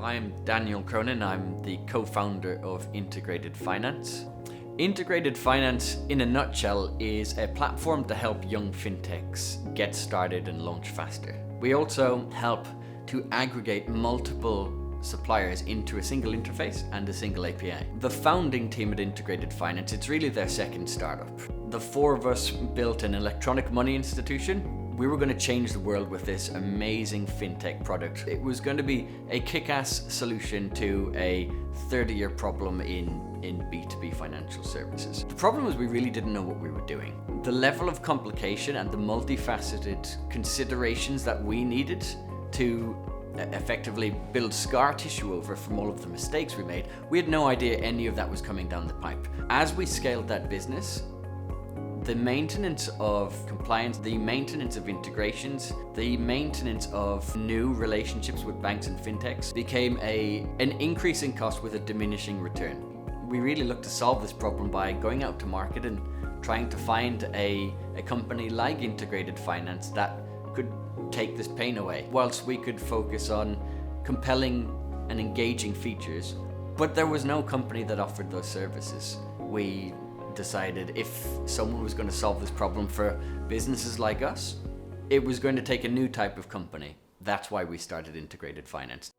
I'm Daniel Cronin. I'm the co-founder of Integrated Finance. Integrated Finance, in a nutshell, is a platform to help young fintechs get started and launch faster. We also help to aggregate multiple suppliers into a single interface and a single API. The founding team at Integrated Finance, it's really their second startup. The four of us built an electronic money institution. We were going to change the world with this amazing fintech product. It was going to be a kick-ass solution to a 30-year problem in B2B financial services. The problem was we really didn't know what we were doing. The level of complication and the multifaceted considerations that we needed to effectively build scar tissue over from all of the mistakes we made, we had no idea any of that was coming down the pipe. As we scaled that business, the maintenance of compliance, the maintenance of integrations, the maintenance of new relationships with banks and fintechs became an increasing cost with a diminishing return. We really looked to solve this problem by going out to market and trying to find a company like Integrated Finance that could take this pain away, whilst we could focus on compelling and engaging features. But there was no company that offered those services. We decided if someone was going to solve this problem for businesses like us, it was going to take a new type of company. That's why we started Integrated Finance.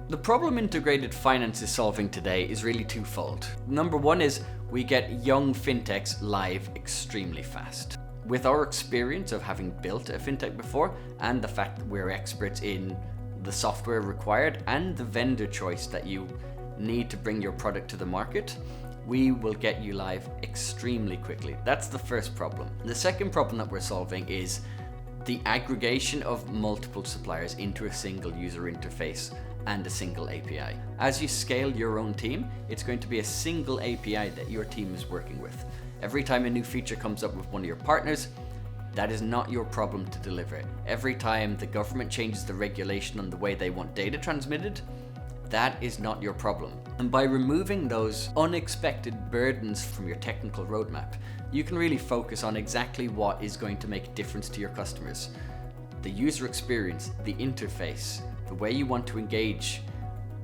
The problem Integrated Finance is solving today is really twofold. Number one is we get young fintechs live extremely fast. With our experience of having built a fintech before and the fact that we're experts in the software required and the vendor choice that you need to bring your product to the market, we will get you live extremely quickly. That's the first problem. The second problem that we're solving is the aggregation of multiple suppliers into a single user interface and a single API. As you scale your own team, it's going to be a single API that your team is working with. Every time a new feature comes up with one of your partners, that is not your problem to deliver. Every time the government changes the regulation on the way they want data transmitted, that is not your problem. And by removing those unexpected burdens from your technical roadmap, you can really focus on exactly what is going to make a difference to your customers. The user experience, the interface, the way you want to engage,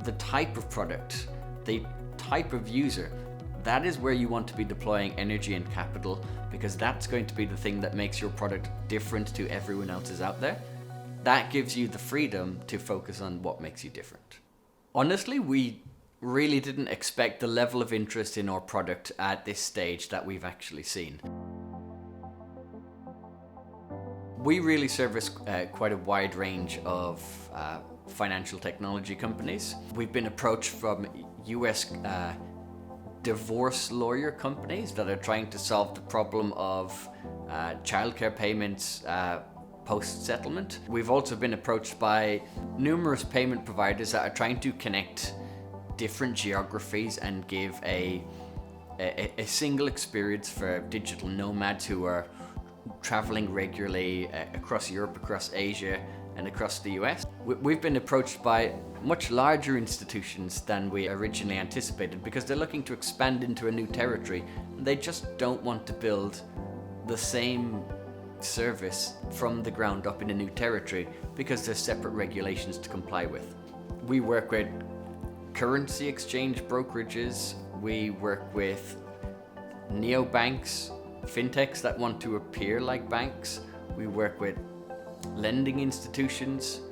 the type of product, the type of user. That is where you want to be deploying energy and capital, because that's going to be the thing that makes your product different to everyone else's out there. That gives you the freedom to focus on what makes you different. Honestly, we really didn't expect the level of interest in our product at this stage that we've actually seen. We really service quite a wide range of financial technology companies. We've been approached from US divorce lawyer companies that are trying to solve the problem of childcare payments post-settlement. We've also been approached by numerous payment providers that are trying to connect different geographies and give a single experience for digital nomads who are traveling regularly across Europe, across Asia, and across the US. We've been approached by much larger institutions than we originally anticipated because they're looking to expand into a new territory. They just don't want to build the same service from the ground up in a new territory because there's separate regulations to comply with. We work with currency exchange brokerages, we work with neobanks, fintechs that want to appear like banks, we work with lending institutions,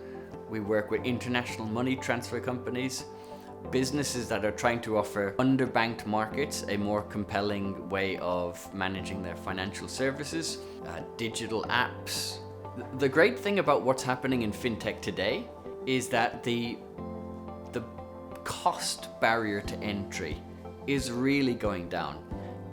we work with international money transfer companies, businesses that are trying to offer underbanked markets a more compelling way of managing their financial services, digital apps. The great thing about what's happening in fintech today is that the cost barrier to entry is really going down.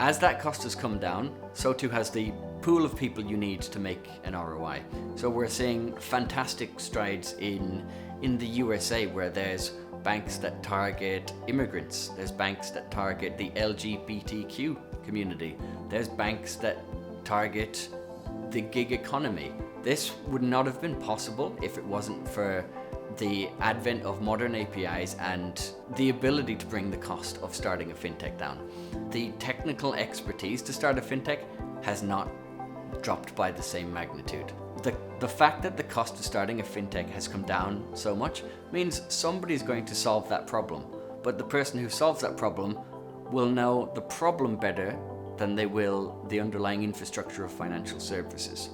As that cost has come down, so too has the pool of people you need to make an ROI. So we're seeing fantastic strides in the USA, where there's banks that target immigrants, there's banks that target the LGBTQ community, there's banks that target the gig economy. This would not have been possible if it wasn't for the advent of modern APIs and the ability to bring the cost of starting a fintech down. The technical expertise to start a fintech has not dropped by the same magnitude. the fact that the cost of starting a fintech has come down so much means somebody's going to solve that problem. But the person who solves that problem will know the problem better than they will the underlying infrastructure of financial services.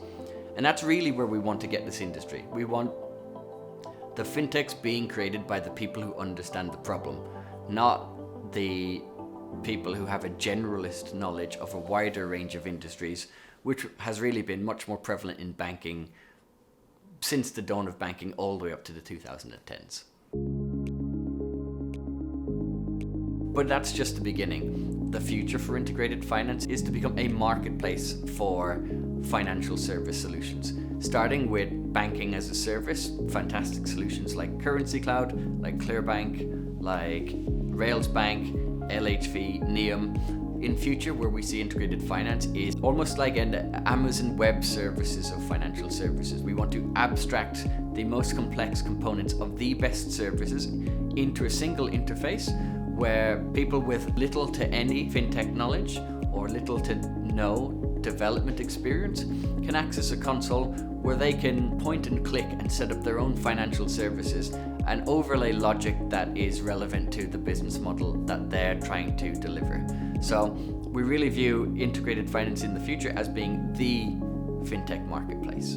And that's really where we want to get this industry. We want the fintechs being created by the people who understand the problem, not the people who have a generalist knowledge of a wider range of industries, which has really been much more prevalent in banking since the dawn of banking all the way up to the 2010s. But that's just the beginning. The future for integrated finance is to become a marketplace for financial service solutions, starting with banking as a service, fantastic solutions like Currency Cloud, like Clearbank, like Railsbank, LHV, Neum. In future, where we see integrated finance is almost like an Amazon Web Services of financial services. We want to abstract the most complex components of the best services into a single interface where people with little to any fintech knowledge or little to no development experience can access a console where they can point and click and set up their own financial services and overlay logic that is relevant to the business model that they're trying to deliver. So we really view integrated finance in the future as being the fintech marketplace.